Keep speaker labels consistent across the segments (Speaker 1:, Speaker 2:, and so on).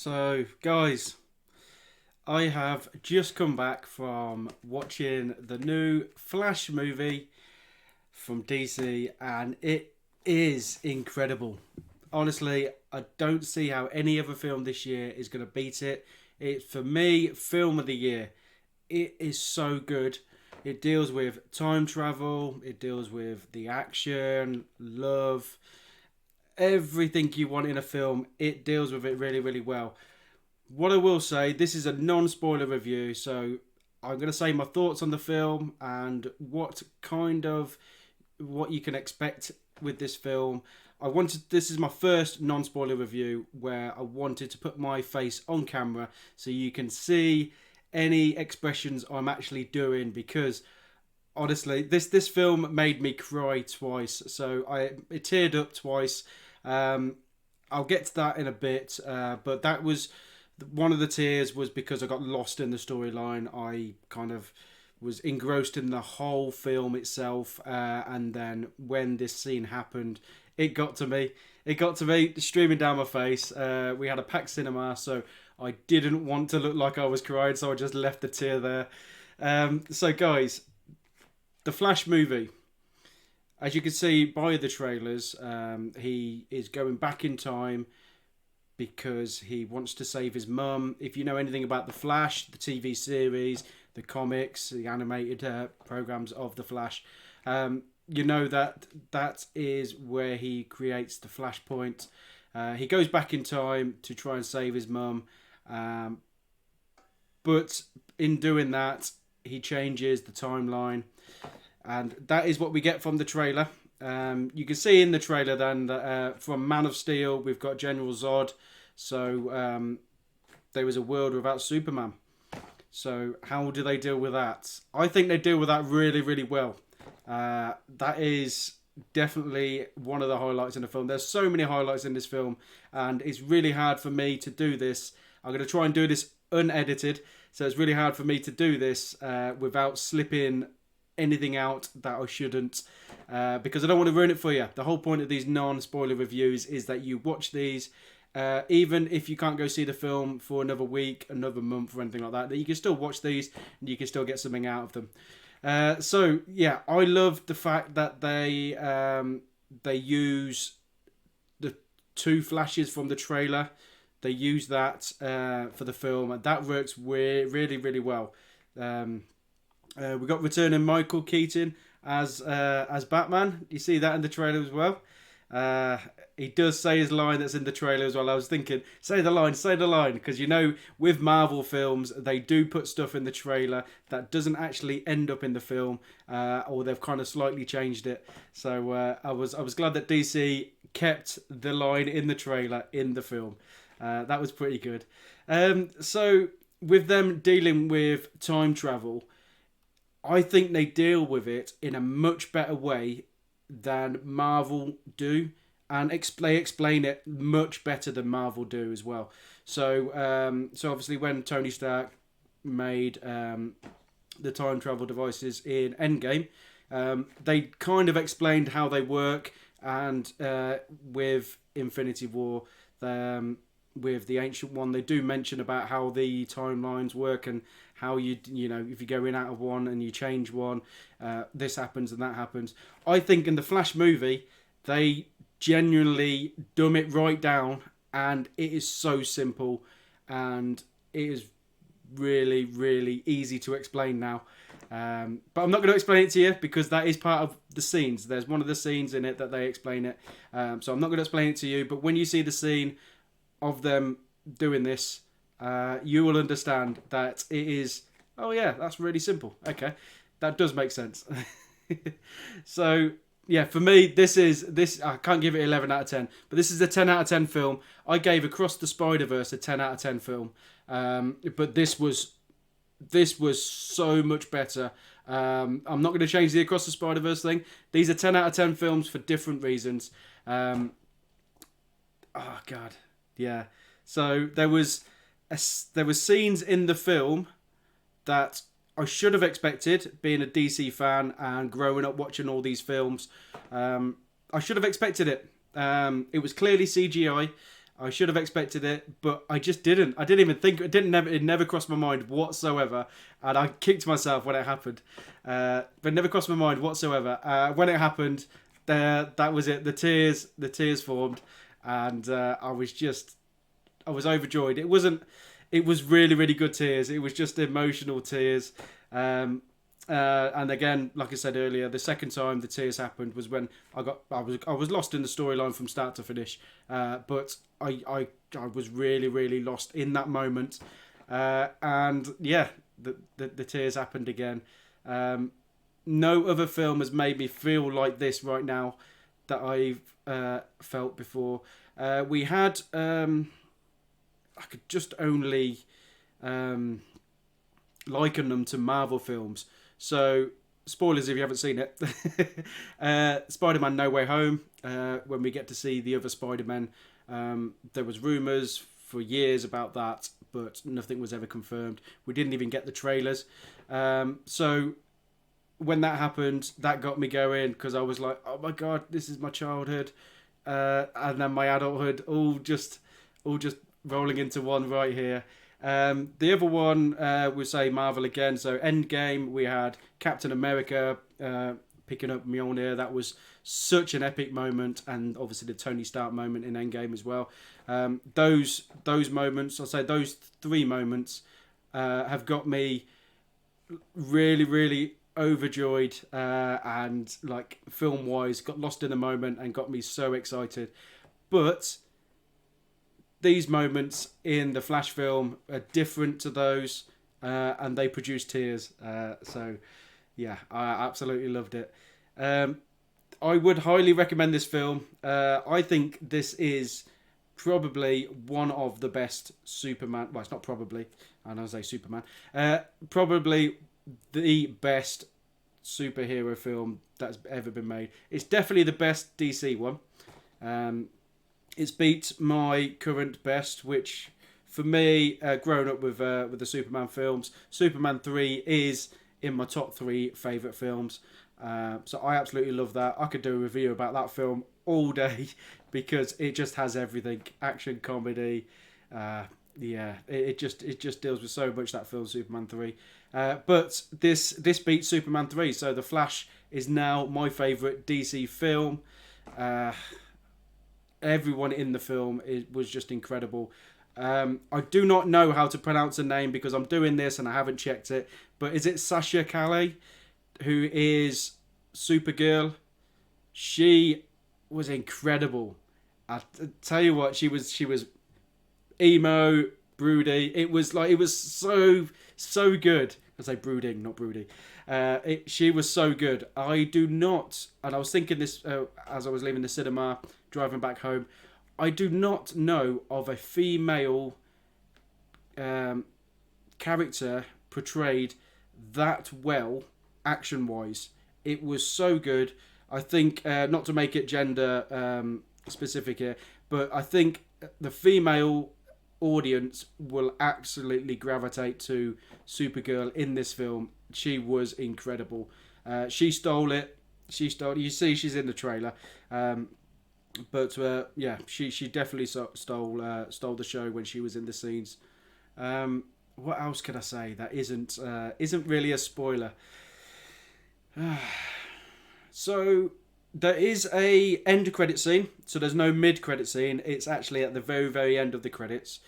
Speaker 1: So, guys, I have just come back from watching the new Flash movie from DC, and it is incredible. Honestly, I don't see how any other film this year is going to beat it. It's, for me, film of the year. It is so good. It deals with time travel, it deals with the action, love, everything you want in a film. It deals with it really, really well. What I will say, this is a non-spoiler review, so I'm going to say my thoughts on the film and what you can expect with this film. This is my first non-spoiler review where I wanted to put my face on camera so you can see any expressions I'm actually doing, because honestly, this film made me cry twice. So it teared up twice. Um, I'll get to that in a bit, but that was one of the tears was because I got lost in the storyline. I kind of was engrossed in the whole film itself, and then when this scene happened, it got to me. It got to me, streaming down my face. We had a packed cinema, so I didn't want to look like I was crying, so I just left the tear there. So, guys, the Flash movie. As you can see by the trailers, he is going back in time because he wants to save his mum. If you know anything about The Flash, the TV series, the comics, the animated programs of The Flash, you know that is where he creates the Flashpoint. He goes back in time to try and save his mum, but in doing that, he changes the timeline. And that is what we get from the trailer. You can see in the trailer then that from Man of Steel, we've got General Zod. So there was a world without Superman. So how do they deal with that? I think they deal with that really, really well. That is definitely one of the highlights in the film. There's so many highlights in this film, and it's really hard for me to do this. I'm going to try and do this unedited, so it's really hard for me to do this without slipping anything out that I shouldn't, because I don't want to ruin it for you. The whole point of these non-spoiler reviews is that you watch these, even if you can't go see the film for another week, another month, or anything like that you can still watch these and you can still get something out of them. So yeah, I love the fact that they use the two flashes from the trailer. They use that for the film, and that works really, really well. We got returning Michael Keaton as Batman. You see that in the trailer as well. He does say his line that's in the trailer as well. I was thinking, say the line, because you know with Marvel films they do put stuff in the trailer that doesn't actually end up in the film, or they've kind of slightly changed it. So I was glad that DC kept the line in the trailer in the film. That was pretty good. So with them dealing with time travel, I think they deal with it in a much better way than Marvel do, and they explain it much better than Marvel do as well. So obviously when Tony Stark made the time travel devices in Endgame, they kind of explained how they work, and with Infinity War, with the Ancient One, they do mention about how the timelines work and how you know, if you go in out of one and you change one, this happens and that happens. I think in the Flash movie, they genuinely dumb it right down, and it is so simple, and it is really, really easy to explain now. But I'm not going to explain it to you because that is part of the scenes. There's one of the scenes in it that they explain it. So I'm not going to explain it to you, but when you see the scene of them doing this, you will understand that it is, oh yeah, that's really simple. Okay, that does make sense. So yeah, for me, this I can't give it 11 out of 10, but this is a 10 out of 10 film. I gave Across the Spider-Verse a 10 out of 10 film, but this was so much better. I'm not going to change the Across the Spider-Verse thing. These are 10 out of 10 films for different reasons. Oh god, yeah. So there was scenes in the film that I should have expected, being a DC fan and growing up watching all these films. I should have expected it. It was clearly CGI. I should have expected it, but I just didn't. I didn't even think. It never crossed my mind whatsoever, and I kicked myself when it happened. But it never crossed my mind whatsoever. When it happened, that was it. The tears formed, and I was overjoyed. It wasn't. It was really, really good tears. It was just emotional tears. And again, like I said earlier, the second time the tears happened was when I was lost in the storyline from start to finish. But I was really, really lost in that moment. And yeah, the tears happened again. No other film has made me feel like this right now that I've felt before. We had I could just only liken them to Marvel films. So, spoilers if you haven't seen it. Spider-Man No Way Home, when we get to see the other Spider-Man, there was rumours for years about that, but nothing was ever confirmed. We didn't even get the trailers. So, when that happened, that got me going, because I was like, oh my god, this is my childhood. And then my adulthood, all just rolling into one right here. The other one, we'll say Marvel again. So Endgame, we had Captain America picking up Mjolnir. That was such an epic moment, and obviously the Tony Stark moment in Endgame as well. Those moments, I'll say those three moments, have got me really, really overjoyed, and like film wise, got lost in the moment and got me so excited. But these moments in the Flash film are different to those, and they produce tears. So, yeah, I absolutely loved it. I would highly recommend this film. I think this is probably one of the best Superman. Well, it's not probably. I know I say Superman. Probably the best superhero film that's ever been made. It's definitely the best DC one. It's beat my current best, which for me, growing up with the Superman films, Superman 3 is in my top 3 favourite films. So I absolutely love that. I could do a review about that film all day because it just has everything: action, comedy. It just deals with so much, that film, Superman 3. But this beats Superman 3, so The Flash is now my favourite DC film. Everyone in the film was just incredible. I do not know how to pronounce the name because I'm doing this and I haven't checked it. But is it Sasha Calle, who is Supergirl? She was incredible. I tell you what, she was emo, broody. It was so good. I say brooding, not broody. She was so good. I do not, and I was thinking this as I was leaving the cinema, driving back home. I do not know of a female character portrayed that well, action-wise. It was so good. I think, not to make it gender specific here, but I think the female audience will absolutely gravitate to Supergirl in this film. She was incredible. She stole it. You see, she's in the trailer. But yeah, she definitely stole the show when she was in the scenes. What else can I say that isn't really a spoiler? So there is a end credit scene. So there's no mid credit scene. It's actually at the very, very end of the credits.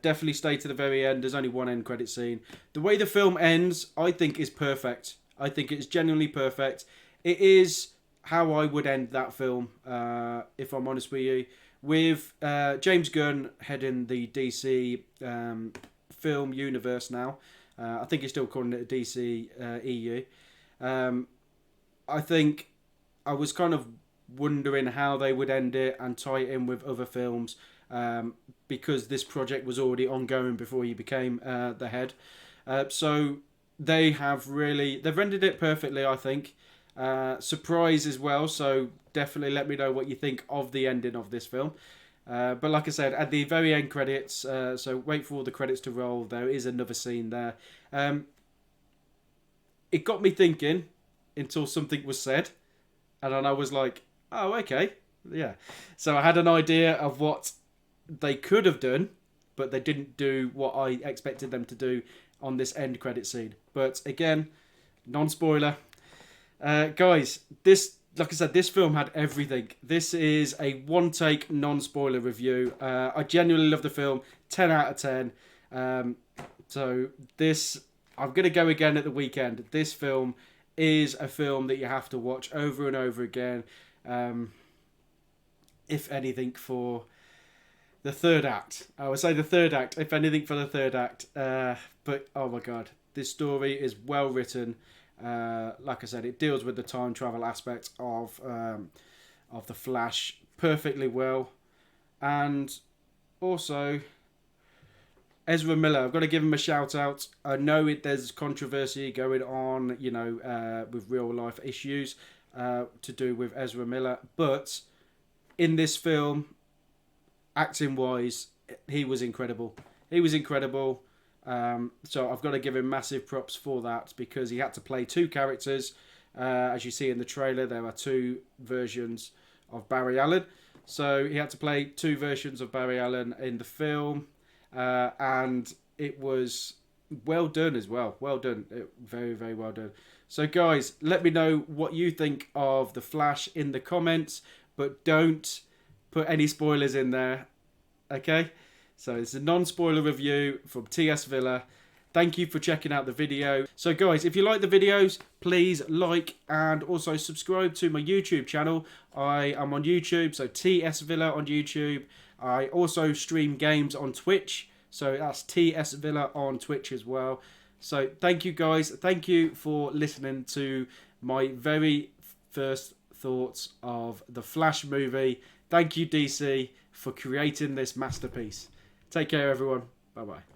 Speaker 1: Definitely stay to the very end. There's only one end credit scene. The way the film ends, I think, is perfect. I think it's genuinely perfect. It is how I would end that film, if I'm honest with you. With James Gunn heading the DC film universe now. I think he's still calling it a DC EU. I think I was kind of wondering how they would end it and tie it in with other films, because this project was already ongoing before he became the head. So they've rendered it perfectly, I think. Surprise as well, so definitely let me know what you think of the ending of this film. But like I said, at the very end credits, so wait for all the credits to roll, there is another scene there. It got me thinking until something was said, and then I was like, oh, okay, yeah. So I had an idea of what they could have done, but they didn't do what I expected them to do on this end credit scene. But again, non-spoiler. Guys, this, like I said, this film had everything. This is a one-take non-spoiler review. I genuinely love the film. 10 out of 10. So this, I'm going to go again at the weekend. This film is a film that you have to watch over and over again. If anything, for the third act. I would say the third act, if anything, for the third act. But, oh my God, this story is well written. Like I said, it deals with the time travel aspect of the Flash perfectly well. And also, Ezra Miller, I've got to give him a shout out. I know there's controversy going on, you know, with real life issues to do with Ezra Miller. But in this film, acting wise, he was incredible. He was incredible. So I've got to give him massive props for that, because he had to play two characters. As you see in the trailer, there are two versions of Barry Allen. So he had to play two versions of Barry Allen in the film. And it was well done as well. Well done. Very, very well done. So guys, let me know what you think of The Flash in the comments, but don't put any spoilers in there. Okay? So it's a non-spoiler review from TS Villa. Thank you for checking out the video. So guys, if you like the videos, please like and also subscribe to my YouTube channel. I am on YouTube, so TS Villa on YouTube. I also stream games on Twitch, so that's TS Villa on Twitch as well. So thank you guys. Thank you for listening to my very first thoughts of the Flash movie. Thank you, DC, for creating this masterpiece. Take care, everyone. Bye-bye.